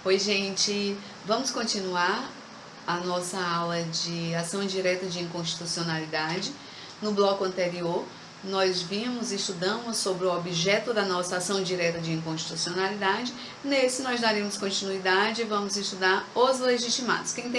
Oi, gente! Vamos continuar a nossa aula de ação direta de inconstitucionalidade. No bloco anterior, nós estudamos sobre o objeto da nossa ação direta de inconstitucionalidade. Nesse, nós daremos continuidade e vamos estudar os legitimados. Quem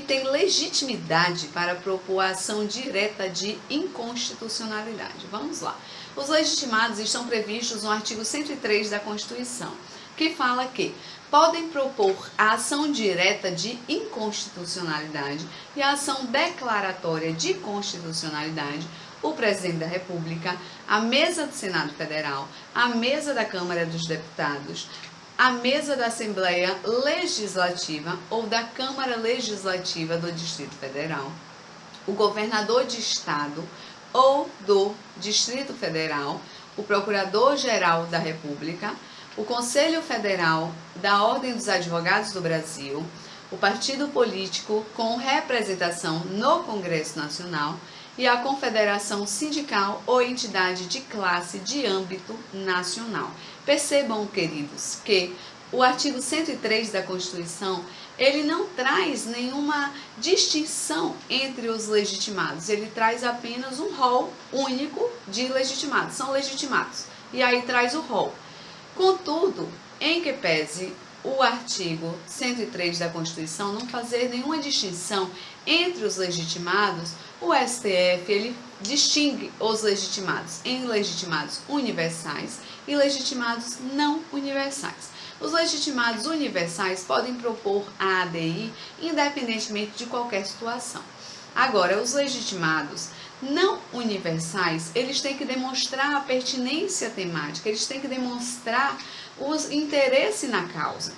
tem legitimidade para propor a ação direta de inconstitucionalidade. Vamos lá. Os legitimados estão previstos no artigo 103 da Constituição, que fala que podem propor a ação direta de inconstitucionalidade e a ação declaratória de constitucionalidade o Presidente da República, a mesa do Senado Federal, a mesa da Câmara dos Deputados, a mesa da Assembleia Legislativa ou da Câmara Legislativa do Distrito Federal, o governador de estado ou do Distrito Federal, o Procurador-Geral da República, o Conselho Federal da Ordem dos Advogados do Brasil, o partido político com representação no Congresso Nacional e a confederação sindical ou entidade de classe de âmbito nacional. Percebam, queridos, que o artigo 103 da Constituição, ele não traz nenhuma distinção entre os legitimados, ele traz apenas um rol único de legitimados, são legitimados, e aí traz o rol. Contudo, em que pese o artigo 103 da Constituição não fazer nenhuma distinção entre os legitimados, o STF ele distingue os legitimados em legitimados universais e legitimados não universais. Os legitimados universais podem propor a ADI independentemente de qualquer situação. Agora, os legitimados não universais, eles têm que demonstrar a pertinência temática, eles têm que demonstrar o interesse na causa.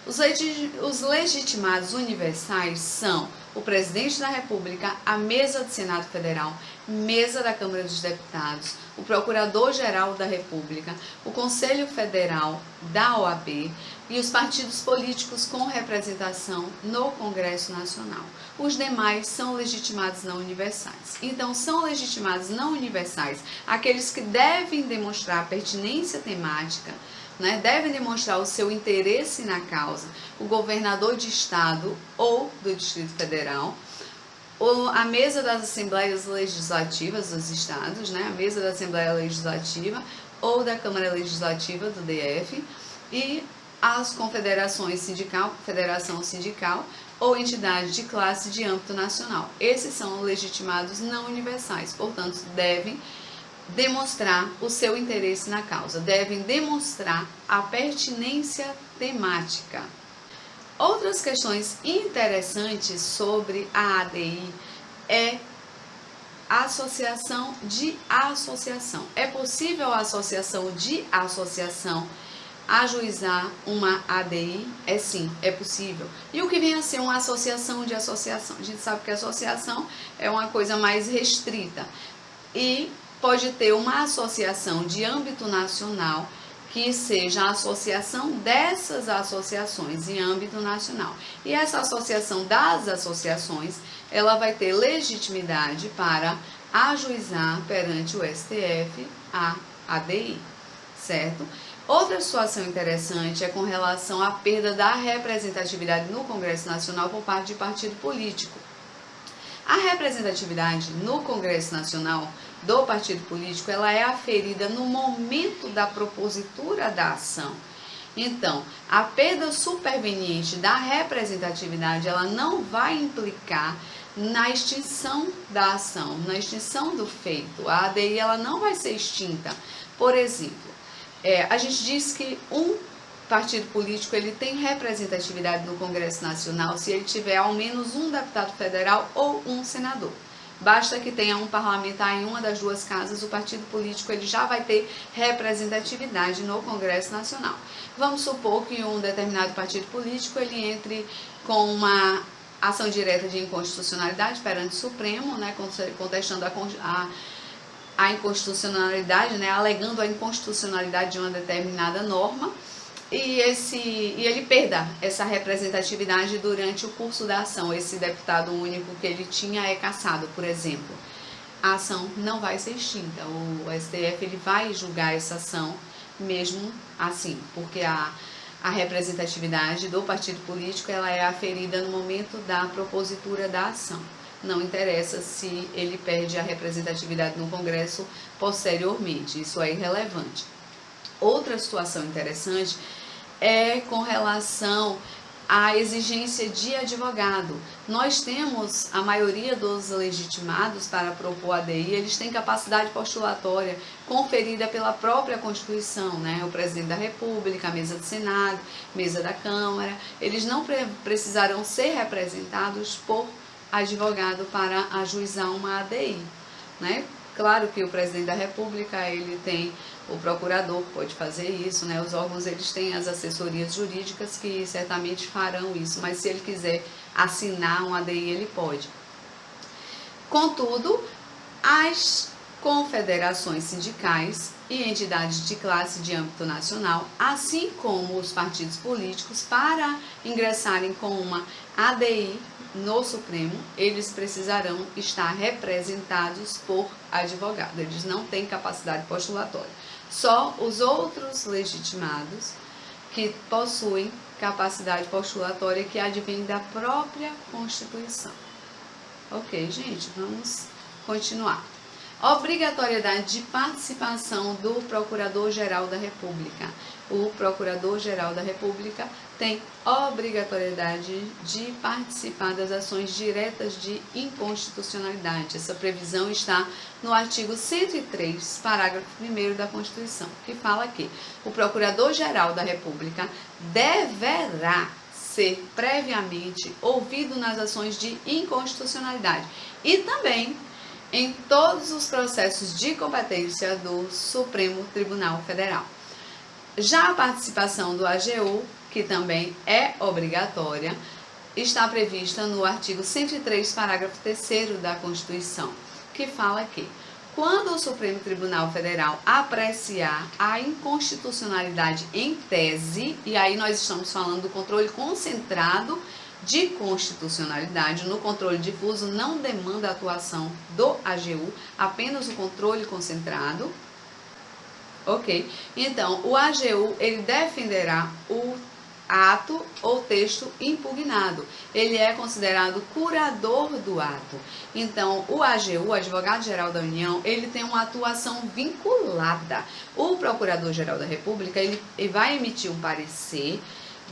Os legitimados universais são o Presidente da República, a mesa do Senado Federal, mesa da Câmara dos Deputados, o Procurador-Geral da República, o Conselho Federal da OAB e os partidos políticos com representação no Congresso Nacional. Os demais são legitimados não universais. Então, são legitimados não universais aqueles que devem demonstrar a pertinência temática, devem demonstrar o seu interesse na causa, o governador de estado ou do Distrito Federal, a mesa das Assembleias Legislativas dos estados, a mesa da Assembleia Legislativa ou da Câmara Legislativa do DF e as confederações sindical, federação sindical ou entidade de classe de âmbito nacional. Esses são legitimados não universais, portanto, devem demonstrar o seu interesse na causa, devem demonstrar a pertinência temática. Outras questões interessantes sobre a ADI é a associação de associação. É possível a associação de associação ajuizar uma ADI? É sim, é possível. E o que vem a ser uma associação de associação? A gente sabe que a associação é uma coisa mais restrita e pode ter uma associação de âmbito nacional que seja a associação dessas associações em âmbito nacional. E essa associação das associações, ela vai ter legitimidade para ajuizar perante o STF a ADI, certo? Outra situação interessante é com relação à perda da representatividade no Congresso Nacional por parte de partido político. A representatividade no Congresso Nacional do partido político, ela é aferida no momento da propositura da ação. Então, a perda superveniente da representatividade, ela não vai implicar na extinção da ação, na extinção do feito. A ADI, ela não vai ser extinta. Por exemplo, a gente diz que um partido político ele tem representatividade no Congresso Nacional se ele tiver ao menos um deputado federal ou um senador. Basta que tenha um parlamentar em uma das duas casas, o partido político ele já vai ter representatividade no Congresso Nacional. Vamos supor que um determinado partido político ele entre com uma ação direta de inconstitucionalidade perante o Supremo, contestando a inconstitucionalidade, alegando a inconstitucionalidade de uma determinada norma. e ele perda essa representatividade durante o curso da ação. Esse deputado único que ele tinha é cassado, por exemplo. A ação não vai ser extinta. O STF ele vai julgar essa ação mesmo assim, porque a representatividade do partido político ela é aferida no momento da propositura da ação. Não interessa se ele perde a representatividade no Congresso posteriormente, isso é irrelevante. Outra situação interessante é com relação à exigência de advogado. Nós temos, a maioria dos legitimados para propor ADI, eles têm capacidade postulatória conferida pela própria Constituição, né? O presidente da República, a mesa do Senado, mesa da Câmara, eles não precisarão ser representados por advogado para ajuizar uma ADI, né? Claro que o presidente da República, ele tem o procurador que pode fazer isso, né? Os órgãos, eles têm as assessorias jurídicas que certamente farão isso, mas se ele quiser assinar um ADI, ele pode. Contudo, as confederações sindicais e entidades de classe de âmbito nacional, assim como os partidos políticos, para ingressarem com uma ADI no Supremo, eles precisarão estar representados por advogado. Eles não têm capacidade postulatória. Só os outros legitimados que possuem capacidade postulatória que advém da própria Constituição. Ok, gente, vamos continuar. Obrigatoriedade de participação do Procurador-Geral da República. O Procurador-Geral da República tem obrigatoriedade de participar das ações diretas de inconstitucionalidade. Essa previsão está no artigo 103, parágrafo 1º da Constituição, que fala que o Procurador-Geral da República deverá ser previamente ouvido nas ações de inconstitucionalidade e também em todos os processos de competência do Supremo Tribunal Federal. Já a participação do AGU, que também é obrigatória, está prevista no artigo 103, parágrafo 3º da Constituição, que fala que quando o Supremo Tribunal Federal apreciar a inconstitucionalidade em tese, e aí nós estamos falando do controle concentrado de constitucionalidade, no controle difuso não demanda a atuação do AGU, apenas o controle concentrado. Ok? Então, o AGU, ele defenderá o ato ou texto impugnado. Ele é considerado curador do ato. Então, o AGU, o Advogado-Geral da União, ele tem uma atuação vinculada. O Procurador-Geral da República, ele vai emitir um parecer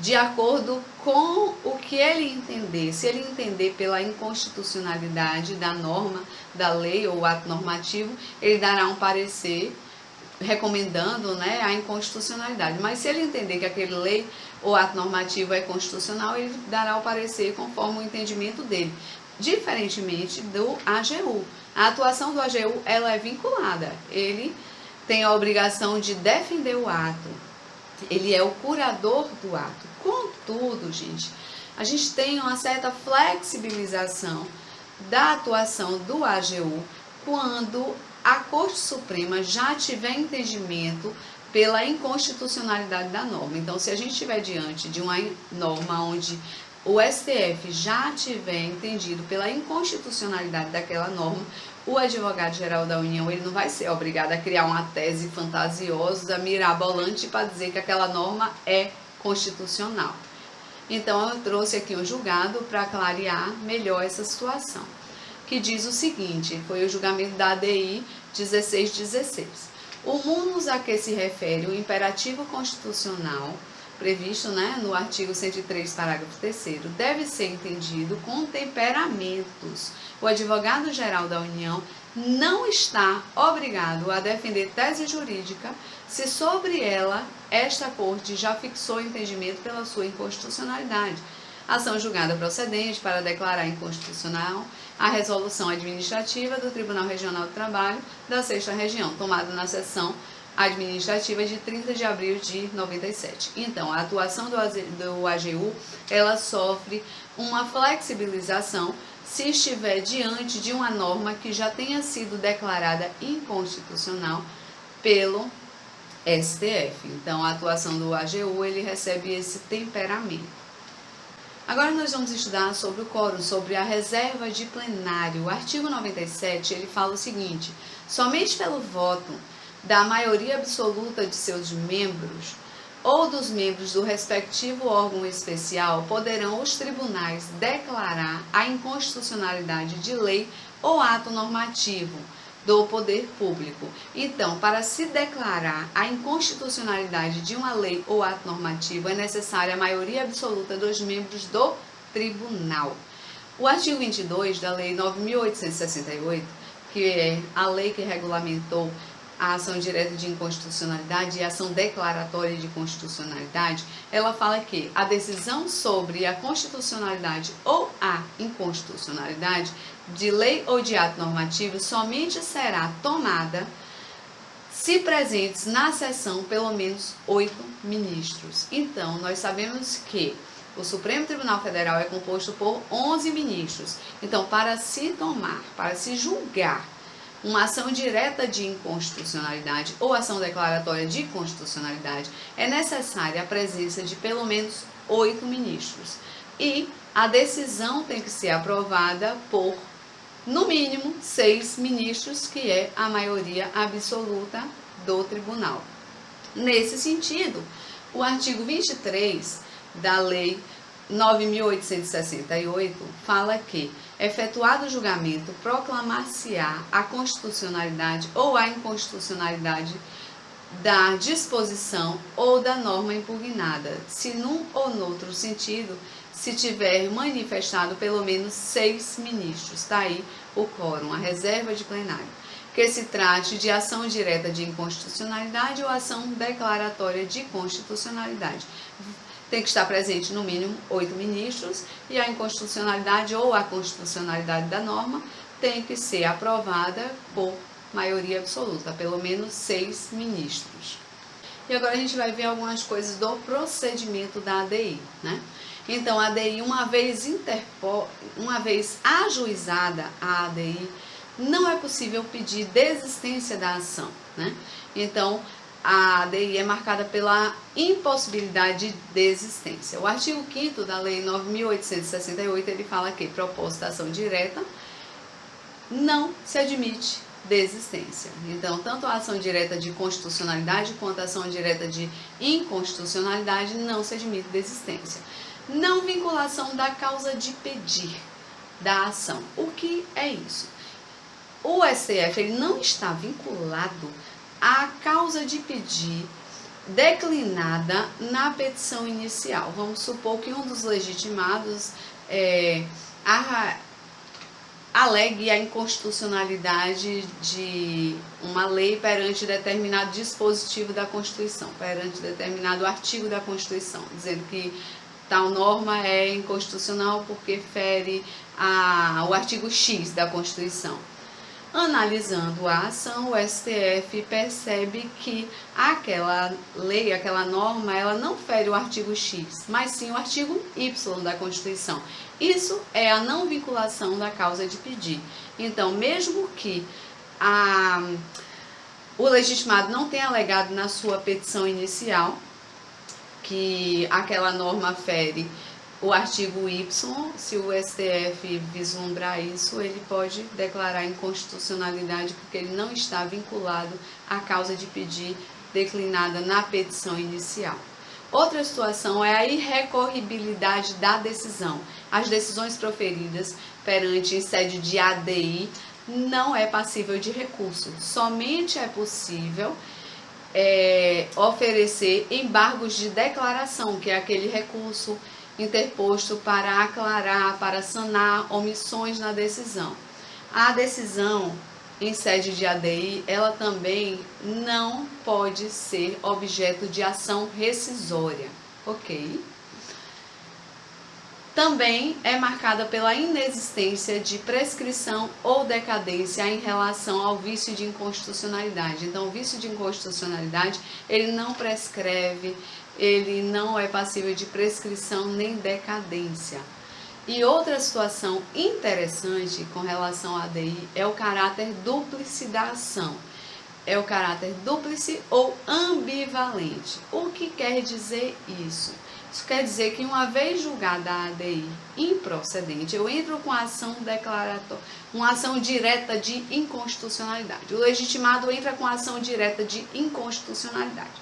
de acordo com o que ele entender. Se ele entender pela inconstitucionalidade da norma, da lei ou ato normativo, ele dará um parecer recomendando, né, a inconstitucionalidade. Mas se ele entender que aquele lei ou ato normativo é constitucional, ele dará o parecer conforme o entendimento dele. Diferentemente do AGU. A atuação do AGU, ela é vinculada. Ele tem a obrigação de defender o ato. Ele é o curador do ato. Contudo, gente, a gente tem uma certa flexibilização da atuação do AGU quando a Corte Suprema já tiver entendimento pela inconstitucionalidade da norma. Então, se a gente estiver diante de uma norma onde o STF já tiver entendido pela inconstitucionalidade daquela norma, o Advogado-Geral da União, ele não vai ser obrigado a criar uma tese fantasiosa, mirabolante, para dizer que aquela norma é constitucional. Então, eu trouxe aqui um julgado para clarear melhor essa situação, que diz o seguinte, foi o julgamento da ADI 1616. O munus a que se refere o imperativo constitucional previsto, né, no artigo 103, parágrafo 3º, deve ser entendido com temperamentos. O Advogado-Geral da União não está obrigado a defender tese jurídica se sobre ela esta Corte já fixou entendimento pela sua inconstitucionalidade. Ação julgada procedente para declarar inconstitucional a resolução administrativa do Tribunal Regional do Trabalho da 6ª Região, tomada na sessão administrativa de 30 de abril de 97. Então, a atuação do AGU, ela sofre uma flexibilização se estiver diante de uma norma que já tenha sido declarada inconstitucional pelo STF. Então, a atuação do AGU, ele recebe esse temperamento. Agora nós vamos estudar sobre o quórum, sobre a reserva de plenário. O artigo 97, ele fala o seguinte: somente pelo voto da maioria absoluta de seus membros ou dos membros do respectivo órgão especial poderão os tribunais declarar a inconstitucionalidade de lei ou ato normativo do poder público. Então, para se declarar a inconstitucionalidade de uma lei ou ato normativo, é necessária a maioria absoluta dos membros do tribunal. O artigo 22 da Lei 9.868, que é a lei que regulamentou a ação direta de inconstitucionalidade e a ação declaratória de constitucionalidade, ela fala que a decisão sobre a constitucionalidade ou a inconstitucionalidade de lei ou de ato normativo somente será tomada se presentes na sessão pelo menos 8 ministros. Então, nós sabemos que o Supremo Tribunal Federal é composto por 11 ministros. Então, para se julgar uma ação direta de inconstitucionalidade ou ação declaratória de constitucionalidade, é necessária a presença de pelo menos 8 ministros. E a decisão tem que ser aprovada por, no mínimo, 6 ministros, que é a maioria absoluta do tribunal. Nesse sentido, o artigo 23 da Lei 9.868 fala que, efetuado o julgamento, proclamar-se-á a constitucionalidade ou a inconstitucionalidade da disposição ou da norma impugnada, se num ou noutro sentido se tiver manifestado pelo menos 6 ministros. Está aí o quórum, a reserva de plenário. Que se trate de ação direta de inconstitucionalidade ou ação declaratória de constitucionalidade. Tem que estar presente no mínimo 8 ministros e a inconstitucionalidade ou a constitucionalidade da norma tem que ser aprovada por maioria absoluta, pelo menos 6 ministros. E agora a gente vai ver algumas coisas do procedimento da ADI, né? Então, a ADI, uma vez ajuizada a ADI, não é possível pedir desistência da ação, né? Então, a ADI é marcada pela impossibilidade de desistência. O artigo 5º da Lei 9.868, ele fala que proposta de ação direta não se admite desistência. Então, tanto a ação direta de constitucionalidade quanto a ação direta de inconstitucionalidade não se admite desistência. Não vinculação da causa de pedir da ação. O que é isso? O STF ele não está vinculado à causa de pedir declinada na petição inicial. Vamos supor que um dos legitimados alegue a inconstitucionalidade de uma lei perante determinado dispositivo da Constituição, perante determinado artigo da Constituição, dizendo que tal norma é inconstitucional porque fere o artigo X da Constituição. Analisando a ação, o STF percebe que aquela lei, aquela norma, ela não fere o artigo X, mas sim o artigo Y da Constituição. Isso é a não vinculação da causa de pedir. Então, mesmo que o legitimado não tenha alegado na sua petição inicial que aquela norma fere o artigo Y, se o STF vislumbrar isso, ele pode declarar inconstitucionalidade porque ele não está vinculado à causa de pedir declinada na petição inicial. Outra situação é a irrecorribilidade da decisão. As decisões proferidas perante em sede de ADI não é passível de recurso. Somente é possível oferecer embargos de declaração, que é aquele recurso interposto para aclarar, para sanar omissões na decisão. A decisão em sede de ADI, ela também não pode ser objeto de ação rescisória, ok? Também é marcada pela inexistência de prescrição ou decadência em relação ao vício de inconstitucionalidade. Então, o vício de inconstitucionalidade, ele não prescreve, ele não é passível de prescrição nem decadência. E outra situação interessante com relação à ADI é o caráter dúplice da ação. é o caráter dúplice ou ambivalente. O que quer dizer isso? Isso quer dizer que uma vez julgada a ADI improcedente, eu entro com a ação declaratória, uma ação direta de inconstitucionalidade. O legitimado entra com a ação direta de inconstitucionalidade.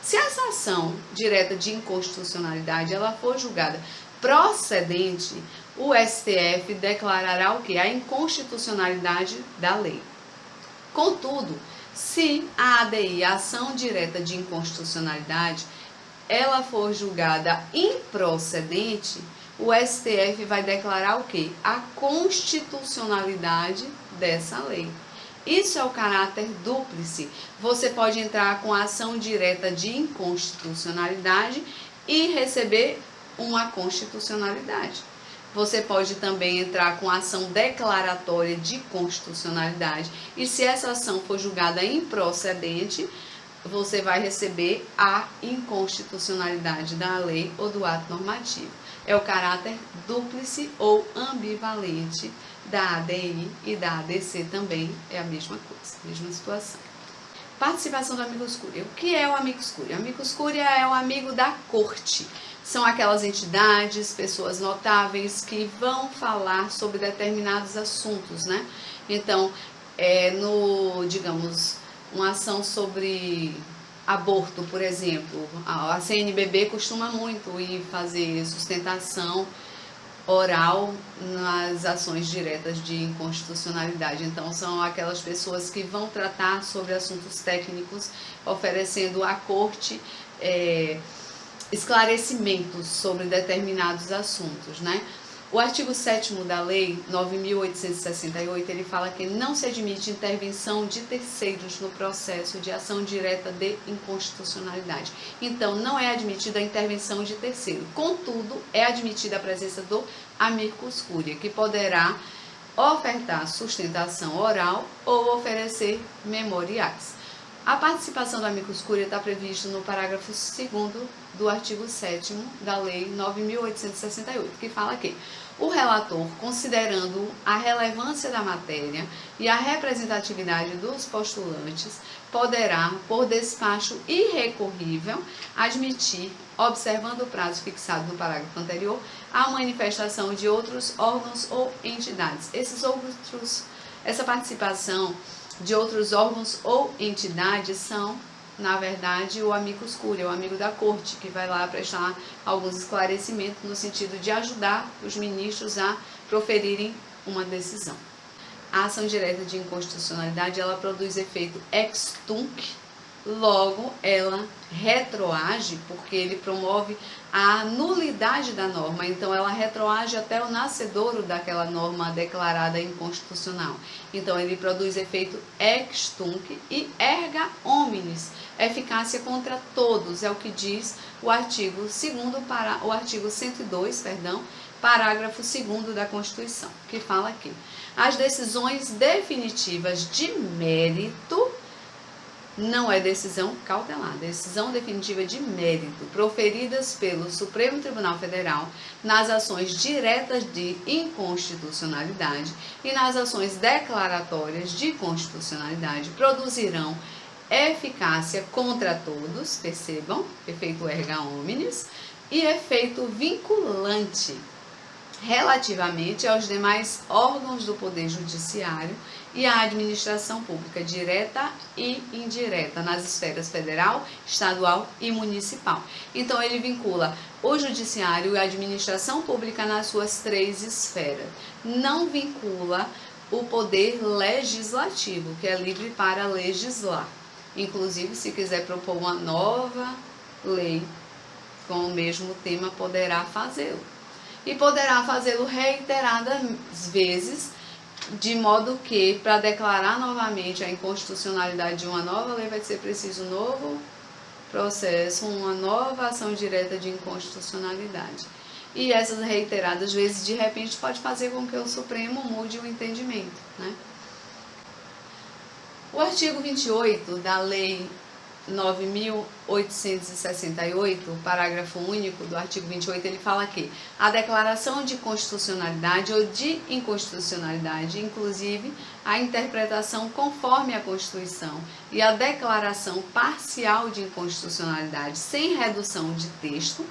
Se essa ação direta de inconstitucionalidade ela for julgada procedente, o STF declarará o quê? A inconstitucionalidade da lei. Contudo, se a ADI, a ação direta de inconstitucionalidade, ela for julgada improcedente, o STF vai declarar o quê? A constitucionalidade dessa lei. Isso é o caráter dúplice. Você pode entrar com a ação direta de inconstitucionalidade e receber uma constitucionalidade. Você pode também entrar com a ação declaratória de constitucionalidade e se essa ação for julgada improcedente, você vai receber a inconstitucionalidade da lei ou do ato normativo. É o caráter dúplice ou ambivalente da ADI e da ADC também é a mesma coisa, mesma situação. Participação do amicus curiae. O que é o amicus curiae? O amicus curiae é o amigo da corte. São aquelas entidades, pessoas notáveis que vão falar sobre determinados assuntos, né? Então, digamos, uma ação sobre aborto, por exemplo, a CNBB costuma muito ir fazer sustentação oral nas ações diretas de inconstitucionalidade. Então, são aquelas pessoas que vão tratar sobre assuntos técnicos, oferecendo à corte esclarecimentos sobre determinados assuntos, né? O artigo 7º da Lei 9.868, ele fala que não se admite intervenção de terceiros no processo de ação direta de inconstitucionalidade. Então, não é admitida a intervenção de terceiro. Contudo, é admitida a presença do amicus curiae, que poderá ofertar sustentação oral ou oferecer memoriais. A participação do amicus curiae está prevista no parágrafo 2º do artigo 7º da Lei 9.868, que fala que o relator, considerando a relevância da matéria e a representatividade dos postulantes, poderá, por despacho irrecorrível, admitir, observando o prazo fixado no parágrafo anterior, a manifestação de outros órgãos ou entidades. Essa participação de outros órgãos ou entidades são, na verdade, o amicus curiae, o amigo da corte, que vai lá prestar alguns esclarecimentos no sentido de ajudar os ministros a proferirem uma decisão. A ação direta de inconstitucionalidade, ela produz efeito ex tunc, logo ela retroage, porque ele promove a nulidade da norma, então ela retroage até o nascedouro daquela norma declarada inconstitucional. Então ele produz efeito ex tunc e erga omnes, eficácia contra todos, é o que diz o artigo 102, parágrafo 2º da Constituição, que fala aqui: as decisões definitivas de mérito, não é decisão cautelar, decisão definitiva de mérito, proferidas pelo Supremo Tribunal Federal nas ações diretas de inconstitucionalidade e nas ações declaratórias de constitucionalidade, produzirão eficácia contra todos, percebam, efeito erga omnes, e efeito vinculante relativamente aos demais órgãos do Poder Judiciário e à administração pública direta e indireta nas esferas federal, estadual e municipal. Então, ele vincula o judiciário e a administração pública nas suas 3 esferas. Não vincula o poder legislativo, que é livre para legislar. Inclusive, se quiser propor uma nova lei com o mesmo tema, poderá fazê-lo. E poderá fazê-lo reiteradas vezes, de modo que, para declarar novamente a inconstitucionalidade de uma nova lei, vai ser preciso um novo processo, uma nova ação direta de inconstitucionalidade. E essas reiteradas vezes, de repente, pode fazer com que o Supremo mude o entendimento, né? O artigo 28 da Lei 9.868, o parágrafo único do artigo 28, ele fala que a declaração de constitucionalidade ou de inconstitucionalidade, inclusive a interpretação conforme a Constituição e a declaração parcial de inconstitucionalidade sem redução de texto,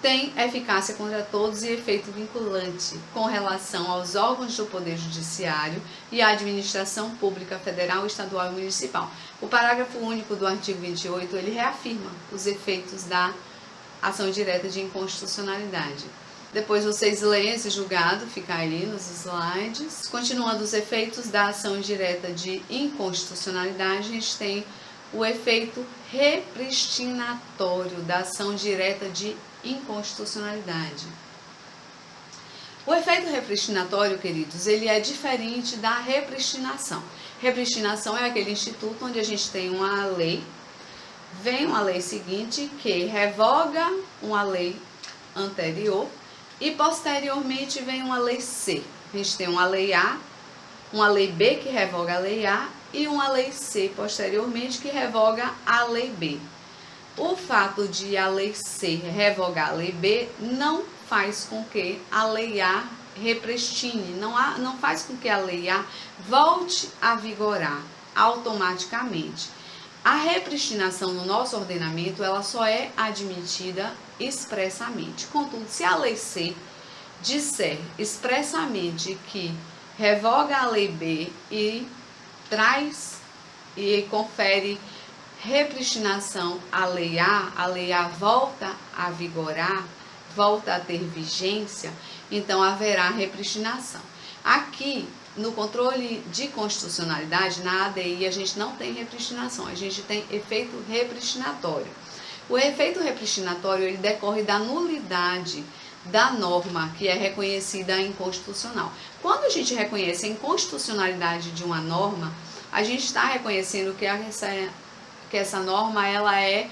tem eficácia contra todos e efeito vinculante com relação aos órgãos do Poder Judiciário e à administração pública federal, estadual e municipal. O parágrafo único do artigo 28, ele reafirma os efeitos da ação direta de inconstitucionalidade. Depois vocês leem esse julgado, fica aí nos slides. Continuando os efeitos da ação direta de inconstitucionalidade, a gente tem o efeito repristinatório da ação direta de inconstitucionalidade. O efeito repristinatório, queridos, ele é diferente da repristinação. Repristinação é aquele instituto onde a gente tem uma lei, vem uma lei seguinte que revoga uma lei anterior e posteriormente vem uma lei C. A gente tem uma lei A, uma lei B que revoga a lei A e uma lei C posteriormente que revoga a lei B. O fato de a lei C revogar a lei B não faz com que a lei A repristine, não faz com que a lei A volte a vigorar automaticamente. A repristinação no nosso ordenamento, ela só é admitida expressamente. Contudo, se a lei C disser expressamente que revoga a lei B e traz e confere repristinação à lei A volta a vigorar, volta a ter vigência, então haverá repristinação. Aqui, no controle de constitucionalidade, na ADI, a gente não tem repristinação, a gente tem efeito repristinatório. O efeito repristinatório, ele decorre da nulidade da norma que é reconhecida inconstitucional. Quando a gente reconhece a inconstitucionalidade de uma norma, a gente está reconhecendo que essa norma ela é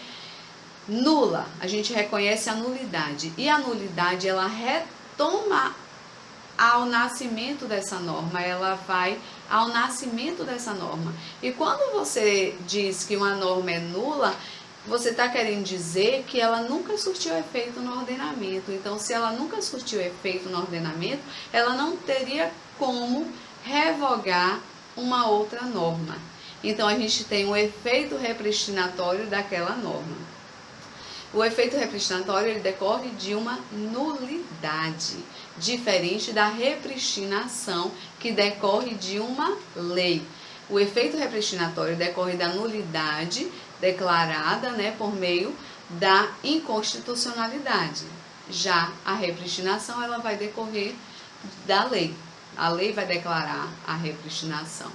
nula, a gente reconhece a nulidade, e a nulidade ela retoma ao nascimento dessa norma, ela vai ao nascimento dessa norma. E quando você diz que uma norma é nula, você está querendo dizer que ela nunca surtiu efeito no ordenamento. Então, se ela nunca surtiu efeito no ordenamento, ela não teria como revogar uma outra norma. Então, a gente tem um efeito repristinatório daquela norma. O efeito repristinatório ele decorre de uma nulidade, diferente da repristinação que decorre de uma lei. O efeito repristinatório decorre da nulidade declarada, por meio da inconstitucionalidade. Já a repristinação ela vai decorrer da lei. A lei vai declarar a repristinação.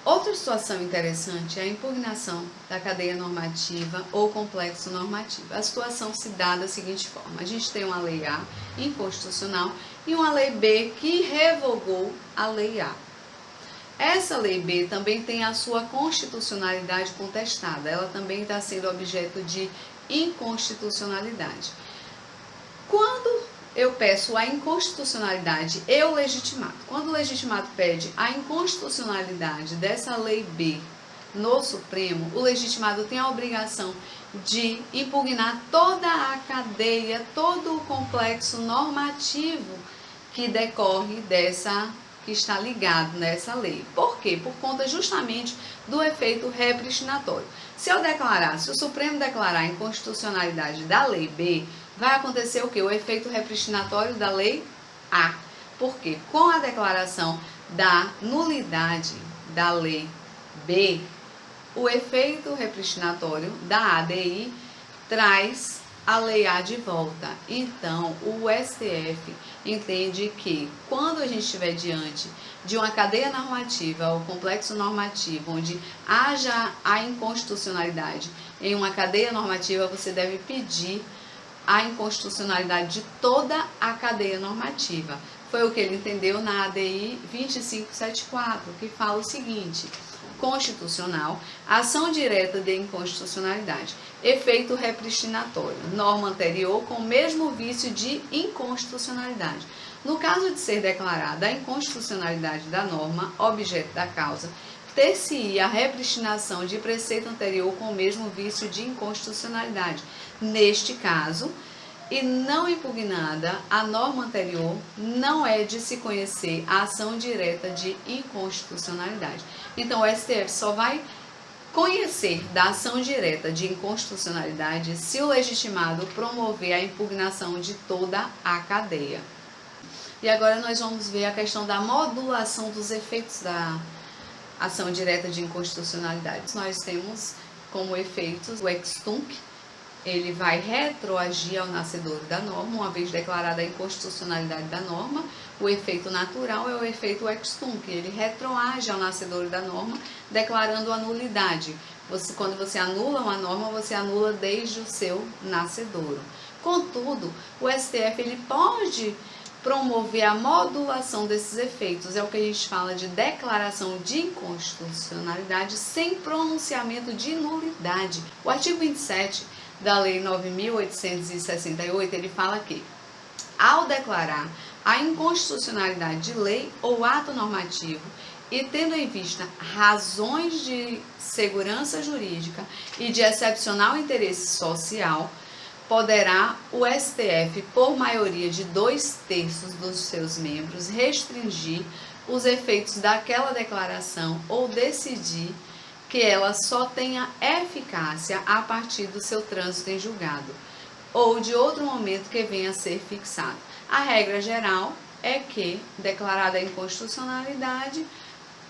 Outra situação interessante é a impugnação da cadeia normativa ou complexo normativo. A situação se dá da seguinte forma: a gente tem uma lei A inconstitucional e uma lei B que revogou a lei A. Essa lei B também tem a sua constitucionalidade contestada, ela também está sendo objeto de inconstitucionalidade. Quando eu peço a inconstitucionalidade, eu legitimado. Quando o legitimado pede a inconstitucionalidade dessa lei B no Supremo, o legitimado tem a obrigação de impugnar toda a cadeia, todo o complexo normativo que decorre que está ligado nessa lei. Por quê? Por conta justamente do efeito repristinatório. Se o Supremo declarar a inconstitucionalidade da lei B, vai acontecer o quê? O efeito repristinatório da lei A. Por quê? Com a declaração da nulidade da lei B, o efeito repristinatório da ADI traz a lei A de volta. Então, o STF entende que quando a gente estiver diante de uma cadeia normativa ou complexo normativo onde haja a inconstitucionalidade em uma cadeia normativa, você deve pedir a inconstitucionalidade de toda a cadeia normativa. Foi o que ele entendeu na ADI 2574, que fala o seguinte: constitucional, ação direta de inconstitucionalidade, efeito repristinatório, norma anterior com o mesmo vício de inconstitucionalidade. No caso de ser declarada a inconstitucionalidade da norma, objeto da causa, ter-se-ia a repristinação de preceito anterior com o mesmo vício de inconstitucionalidade. Neste caso, e não impugnada a norma anterior, não é de se conhecer a ação direta de inconstitucionalidade. Então, o STF só vai conhecer da ação direta de inconstitucionalidade se o legitimado promover a impugnação de toda a cadeia. E agora nós vamos ver a questão da modulação dos efeitos da ação direta de inconstitucionalidade. Nós temos como efeitos o ex tunc, ele vai retroagir ao nascedor da norma, uma vez declarada a inconstitucionalidade da norma. O efeito natural é o efeito ex tunc, ele retroage ao nascedor da norma, declarando a nulidade. Quando você anula uma norma, você anula desde o seu nascedouro. Contudo, o STF ele pode promover a modulação desses efeitos, é o que a gente fala de declaração de inconstitucionalidade sem pronunciamento de nulidade. O artigo 27 da Lei 9.868, ele fala que, ao declarar a inconstitucionalidade de lei ou ato normativo e tendo em vista razões de segurança jurídica e de excepcional interesse social, poderá o STF, por maioria de 2/3 dos seus membros, restringir os efeitos daquela declaração ou decidir que ela só tenha eficácia a partir do seu trânsito em julgado ou de outro momento que venha a ser fixado. A regra geral é que, declarada a inconstitucionalidade,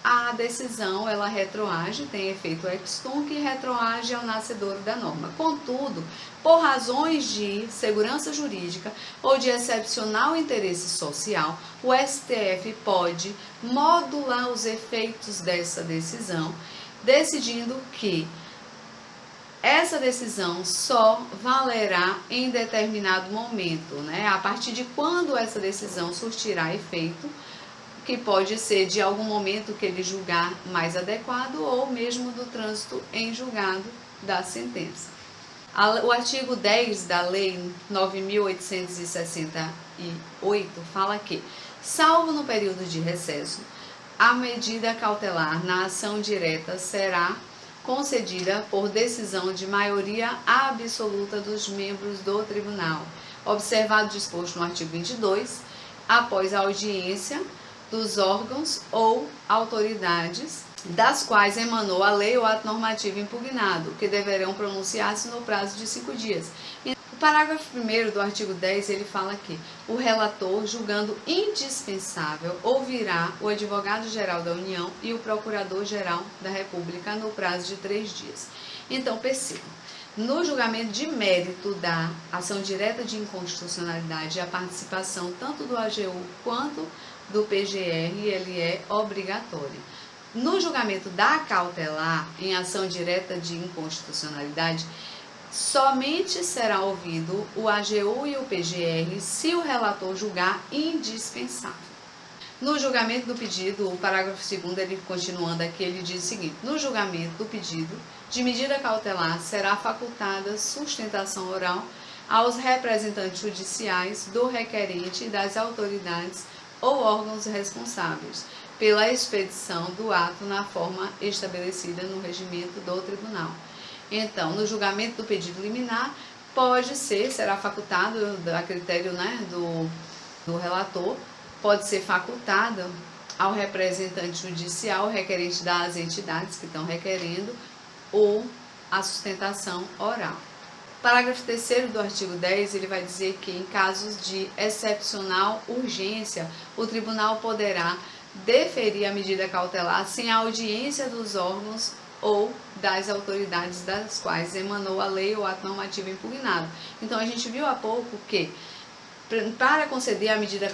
a decisão ela retroage, tem efeito ex tunc e retroage ao nascedouro da norma. Contudo, por razões de segurança jurídica ou de excepcional interesse social, o STF pode modular os efeitos dessa decisão, decidindo que essa decisão só valerá em determinado momento, né? A partir de quando essa decisão surtirá efeito, que pode ser de algum momento que ele julgar mais adequado ou mesmo do trânsito em julgado da sentença. O artigo 10 da Lei 9.868 fala que, salvo no período de recesso, a medida cautelar na ação direta será concedida por decisão de maioria absoluta dos membros do tribunal, observado o disposto no artigo 22, após a audiência dos órgãos ou autoridades das quais emanou a lei ou ato normativo impugnado, que deverão pronunciar-se no prazo de 5 dias. O parágrafo 1º do artigo 10, ele fala que o relator, julgando indispensável, ouvirá o advogado-geral da União e o procurador-geral da República no prazo de 3 dias. Então, percebam, no julgamento de mérito da ação direta de inconstitucionalidade, a participação tanto do AGU quanto do PGR, ele é obrigatório. No julgamento da cautelar, em ação direta de inconstitucionalidade, somente será ouvido o AGU e o PGR se o relator julgar indispensável. No julgamento do pedido, o parágrafo 2º, ele continuando aqui, ele diz o seguinte: no julgamento do pedido de medida cautelar será facultada sustentação oral aos representantes judiciais do requerente e das autoridades ou órgãos responsáveis pela expedição do ato na forma estabelecida no regimento do tribunal. Então, no julgamento do pedido liminar, será facultado, a critério, né, do relator, pode ser facultado ao representante judicial, requerente das entidades que estão requerendo, ou a sustentação oral. Parágrafo 3º do artigo 10, ele vai dizer que, em casos de excepcional urgência, o tribunal poderá deferir a medida cautelar sem a audiência dos órgãos ou das autoridades das quais emanou a lei ou ato normativo impugnado. Então, a gente viu há pouco que, para conceder a medida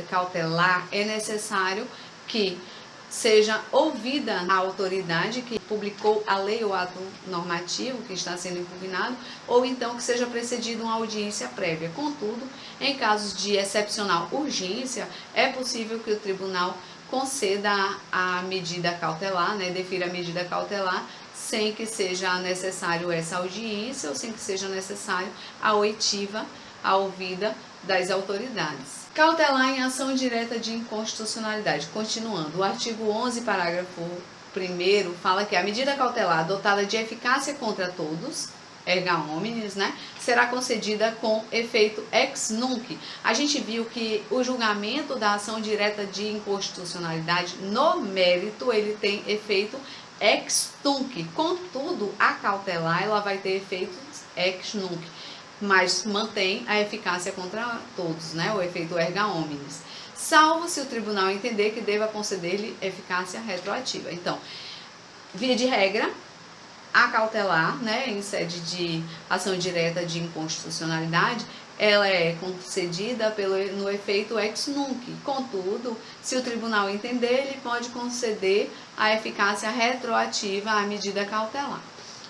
cautelar, é necessário que seja ouvida a autoridade que publicou a lei ou ato normativo que está sendo impugnado, ou então que seja precedida uma audiência prévia. Contudo, em casos de excepcional urgência, é possível que o tribunal conceda a medida cautelar, né, defira a medida cautelar, sem que seja necessário essa audiência ou sem que seja necessário a oitiva, a ouvida das autoridades. Cautelar em ação direta de inconstitucionalidade. Continuando, o artigo 11, parágrafo 1º fala que a medida cautelar dotada de eficácia contra todos, erga omnes, né, será concedida com efeito ex nunc. A gente viu que o julgamento da ação direta de inconstitucionalidade no mérito, ele tem efeito ex tunc. Contudo, a cautelar, ela vai ter efeito ex nunc, mas mantém a eficácia contra todos, né, o efeito erga omnes, salvo se o tribunal entender que deva conceder-lhe eficácia retroativa. Então, via de regra, a cautelar, né, em sede de ação direta de inconstitucionalidade, ela é concedida no efeito ex nunc. Contudo, se o tribunal entender, ele pode conceder a eficácia retroativa à medida cautelar.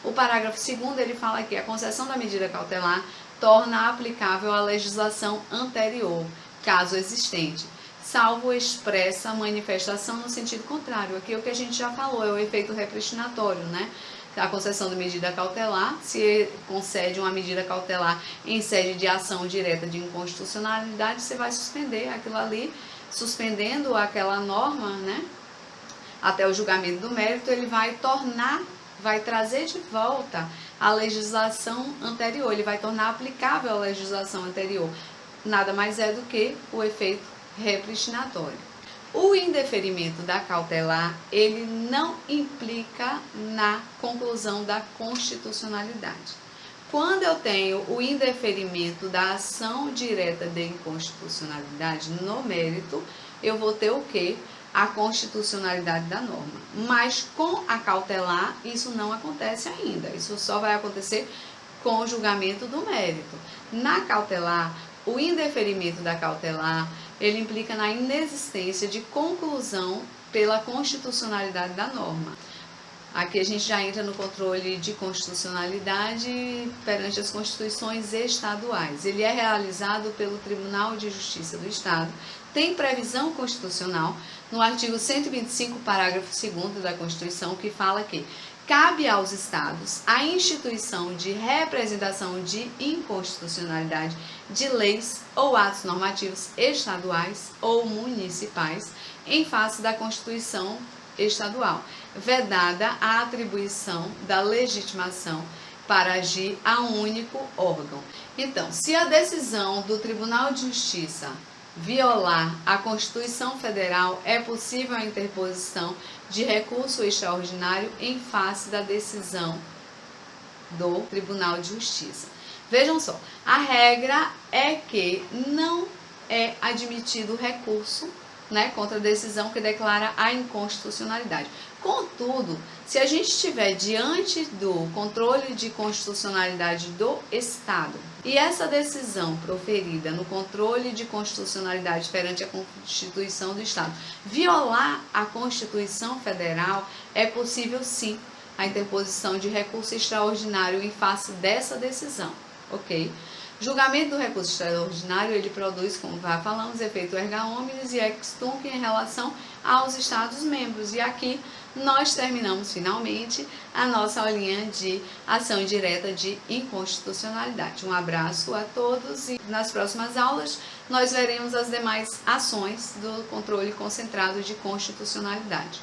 O parágrafo 2º, ele fala que a concessão da medida cautelar torna aplicável a legislação anterior, caso existente, salvo expressa manifestação no sentido contrário. Aqui é o que a gente já falou, é o efeito repristinatório, né? A concessão de medida cautelar, se concede uma medida cautelar em sede de ação direta de inconstitucionalidade, você vai suspender aquilo ali, suspendendo aquela norma, né, até o julgamento do mérito, ele vai trazer de volta a legislação anterior, ele vai tornar aplicável a legislação anterior. Nada mais é do que o efeito repristinatório. O indeferimento da cautelar, ele não implica na conclusão da constitucionalidade. Quando eu tenho o indeferimento da ação direta de inconstitucionalidade no mérito, eu vou ter o quê? A constitucionalidade da norma. Mas com a cautelar, isso não acontece ainda. Isso só vai acontecer com o julgamento do mérito. Na cautelar, o indeferimento da cautelar, ele implica na inexistência de conclusão pela constitucionalidade da norma. Aqui a gente já entra no controle de constitucionalidade perante as constituições estaduais. Ele é realizado pelo Tribunal de Justiça do Estado, tem previsão constitucional no artigo 125, parágrafo 2º da Constituição, que fala que cabe aos estados a instituição de representação de inconstitucionalidade de leis ou atos normativos estaduais ou municipais em face da Constituição estadual, vedada a atribuição da legitimação para agir a um único órgão. Então, se a decisão do Tribunal de Justiça violar a Constituição Federal, é possível a interposição de recurso extraordinário em face da decisão do Tribunal de Justiça. Vejam só, a regra é que não é admitido recurso, né, contra a decisão que declara a inconstitucionalidade. Contudo, se a gente estiver diante do controle de constitucionalidade do Estado e essa decisão proferida no controle de constitucionalidade perante a Constituição do Estado violar a Constituição Federal, é possível sim a interposição de recurso extraordinário em face dessa decisão, ok? Julgamento do recurso extraordinário, ele produz, como já falamos, efeito erga omnes e ex tunc em relação aos Estados-membros. E aqui nós terminamos finalmente a nossa aulinha de ação direta de inconstitucionalidade. Um abraço a todos e nas próximas aulas nós veremos as demais ações do controle concentrado de constitucionalidade.